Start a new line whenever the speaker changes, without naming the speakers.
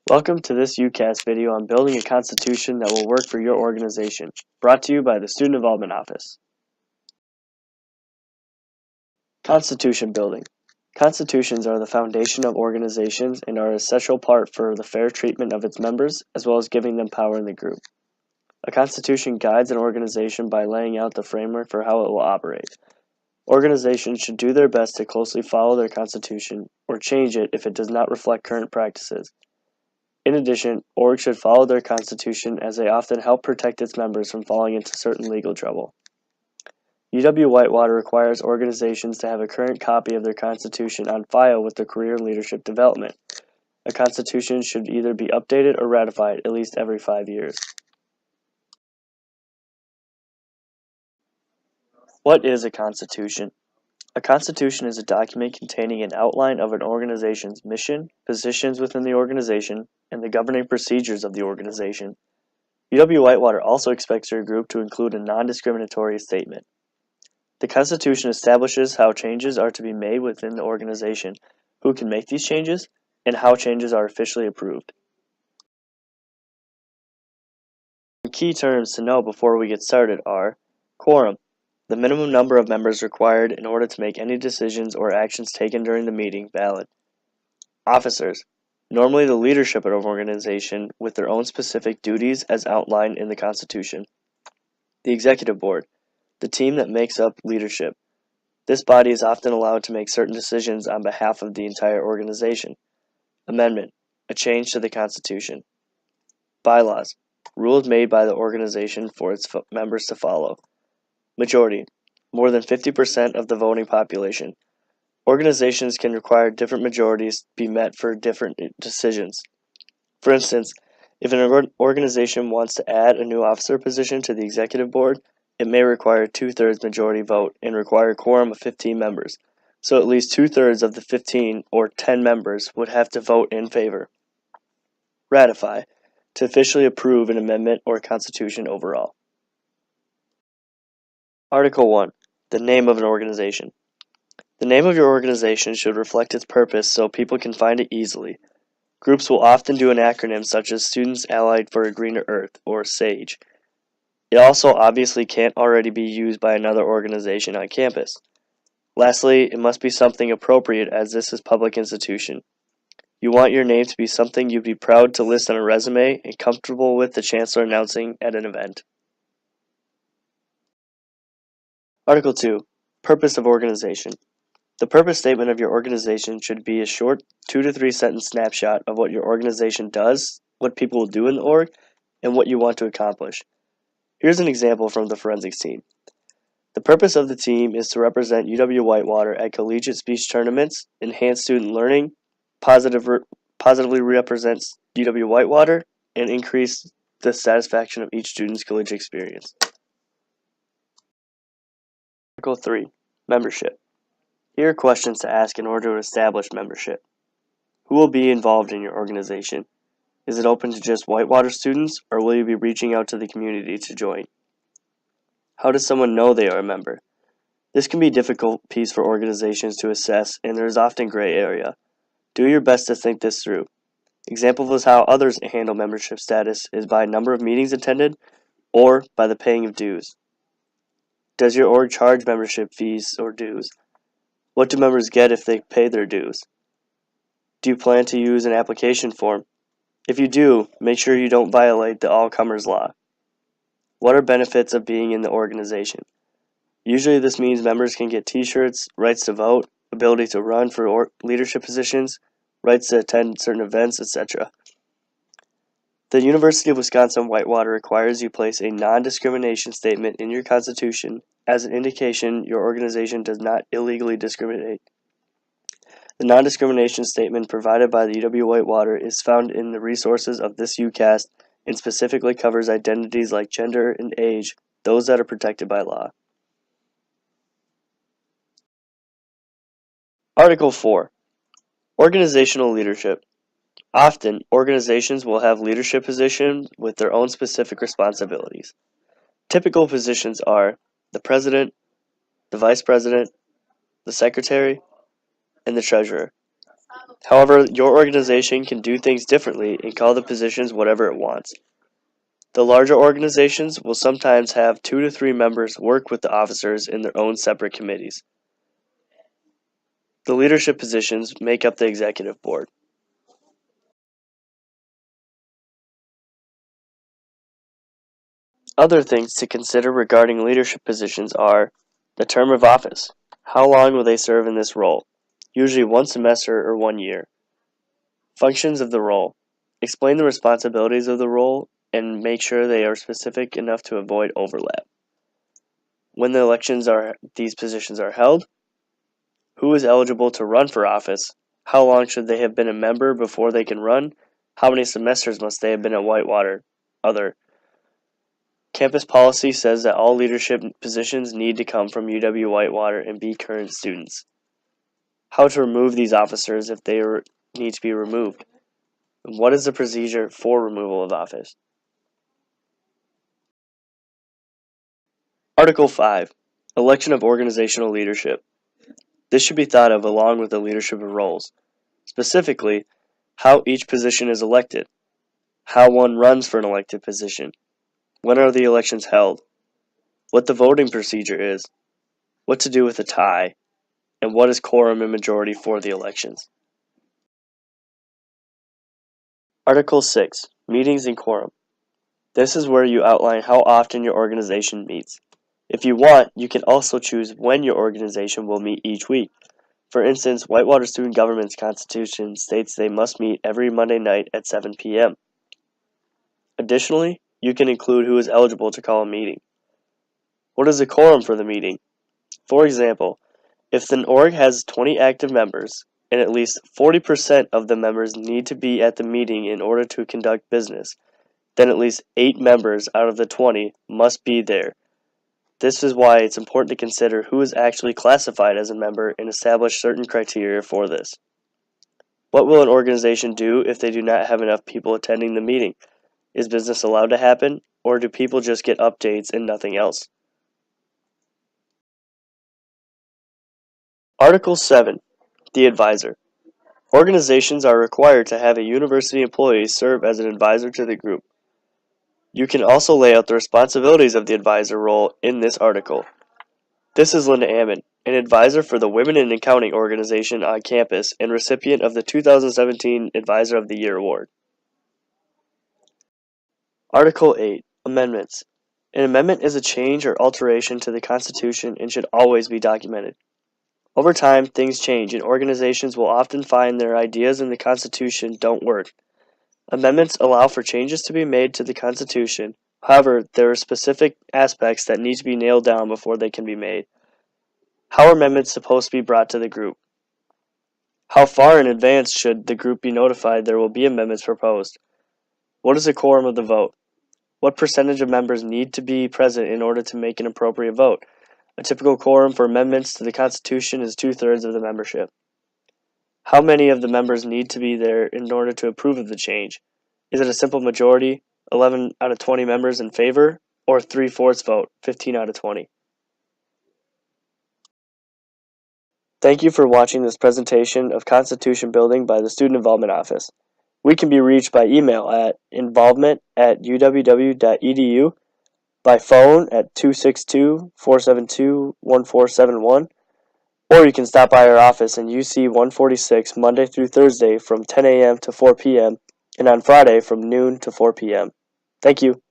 Welcome to this uCast video on building a constitution that will work for your organization, brought to you by the Student Involvement Office. Constitution building. Constitutions are the foundation of organizations and are an essential part for the fair treatment of its members, as well as giving them power in the group. A constitution guides an organization by laying out the framework for how it will operate. Organizations should do their best to closely follow their constitution or change it if it does not reflect current practices. In addition, orgs should follow their constitution as they often help protect its members from falling into certain legal trouble. UW-Whitewater requires organizations to have a current copy of their constitution on file with the Career and Leadership Development. A constitution should either be updated or ratified at least every 5 years. What is a constitution? A constitution is a document containing an outline of an organization's mission, positions within the organization, and the governing procedures of the organization. UW-Whitewater also expects their group to include a non-discriminatory statement. The Constitution establishes how changes are to be made within the organization, who can make these changes, and how changes are officially approved. Key terms to know before we get started are quorum, the minimum number of members required in order to make any decisions or actions taken during the meeting valid. Officers, normally the leadership of an organization with their own specific duties as outlined in the Constitution. The Executive Board, the team that makes up leadership. This body is often allowed to make certain decisions on behalf of the entire organization. Amendment, a change to the Constitution. Bylaws, rules made by the organization for its members to follow. Majority, more than 50% of the voting population. Organizations can require different majorities be met for different decisions. For instance, if an organization wants to add a new officer position to the executive board, it may require a 2/3 majority vote and require a quorum of 15 members, so at least 2/3 of the 15 or 10 members would have to vote in favor. Ratify, to officially approve an amendment or constitution overall. Article 1. The name of an organization. The name of your organization should reflect its purpose so people can find it easily. Groups will often do an acronym such as Students Allied for a Greener Earth, or SAGE. It also obviously can't already be used by another organization on campus. Lastly, it must be something appropriate as this is a public institution. You want your name to be something you'd be proud to list on a resume and comfortable with the chancellor announcing at an event. Article 2. Purpose of organization. The purpose statement of your organization should be a short 2 to 3 sentence snapshot of what your organization does, what people will do in the org, and what you want to accomplish. Here's an example from the forensics team. The purpose of the team is to represent UW-Whitewater at collegiate speech tournaments, enhance student learning, positively represents UW-Whitewater, and increase the satisfaction of each student's collegiate experience. Article 3. Membership. Here are questions to ask in order to establish membership. Who will be involved in your organization? Is it open to just Whitewater students, or will you be reaching out to the community to join? How does someone know they are a member? This can be a difficult piece for organizations to assess, and there is often gray area. Do your best to think this through. Examples of how others handle membership status is by number of meetings attended or by the paying of dues. Does your org charge membership fees or dues? What do members get if they pay their dues? Do you plan to use an application form? If you do, make sure you don't violate the all-comers law. What are benefits of being in the organization? Usually this means members can get t-shirts, rights to vote, ability to run for leadership positions, rights to attend certain events, etc. The University of Wisconsin-Whitewater requires you place a non-discrimination statement in your constitution as an indication your organization does not illegally discriminate. The non-discrimination statement provided by the UW-Whitewater is found in the resources of this uCast and specifically covers identities like gender and age, those that are protected by law. Article 4. Organizational leadership. Often, organizations will have leadership positions with their own specific responsibilities. Typical positions are the president, the vice president, the secretary, and the treasurer. However, your organization can do things differently and call the positions whatever it wants. The larger organizations will sometimes have 2 to 3 members work with the officers in their own separate committees. The leadership positions make up the executive board. Other things to consider regarding leadership positions are the term of office. How long will they serve in this role? Usually 1 semester or 1 year. Functions of the role. Explain the responsibilities of the role and make sure they are specific enough to avoid overlap. When these positions are held, who is eligible to run for office? How long should they have been a member before they can run? How many semesters must they have been at Whitewater? Other. Campus policy says that all leadership positions need to come from UW-Whitewater and be current students. How to remove these officers if they need to be removed. And what is the procedure for removal of office? Article 5. Election of organizational leadership. This should be thought of along with the leadership of roles. Specifically, how each position is elected, how one runs for an elected position, when are the elections held, what the voting procedure is, what to do with a tie, and what is quorum and majority for the elections. Article 6. Meetings and quorum. This is where you outline how often your organization meets. If you want, you can also choose when your organization will meet each week. For instance, Whitewater Student Government's Constitution states they must meet every Monday night at 7 p.m. Additionally, you can include who is eligible to call a meeting. What is the quorum for the meeting? For example, if an org has 20 active members, and at least 40% of the members need to be at the meeting in order to conduct business, then at least 8 members out of the 20 must be there. This is why it's important to consider who is actually classified as a member and establish certain criteria for this. What will an organization do if they do not have enough people attending the meeting? Is business allowed to happen, or do people just get updates and nothing else? Article 7. The Advisor. Organizations are required to have a university employee serve as an advisor to the group. You can also lay out the responsibilities of the advisor role in this article. This is Linda Ammon, an advisor for the Women in Accounting organization on campus and recipient of the 2017 Advisor of the Year Award. Article 8. Amendments. An amendment is a change or alteration to the Constitution and should always be documented. Over time, things change, and organizations will often find their ideas in the Constitution don't work. Amendments allow for changes to be made to the Constitution. However, there are specific aspects that need to be nailed down before they can be made. How are amendments supposed to be brought to the group? How far in advance should the group be notified there will be amendments proposed? What is the quorum of the vote? What percentage of members need to be present in order to make an appropriate vote? A typical quorum for amendments to the Constitution is 2/3 of the membership. How many of the members need to be there in order to approve of the change? Is it a simple majority, 11 out of 20 members in favor, or 3/4 vote, 15 out of 20? Thank you for watching this presentation of Constitution Building by the Student Involvement Office. We can be reached by email at involvement@uww.edu, by phone at 262-472-1471, or you can stop by our office in UC 146 Monday through Thursday from 10 a.m. to 4 p.m. and on Friday from noon to 4 p.m. Thank you.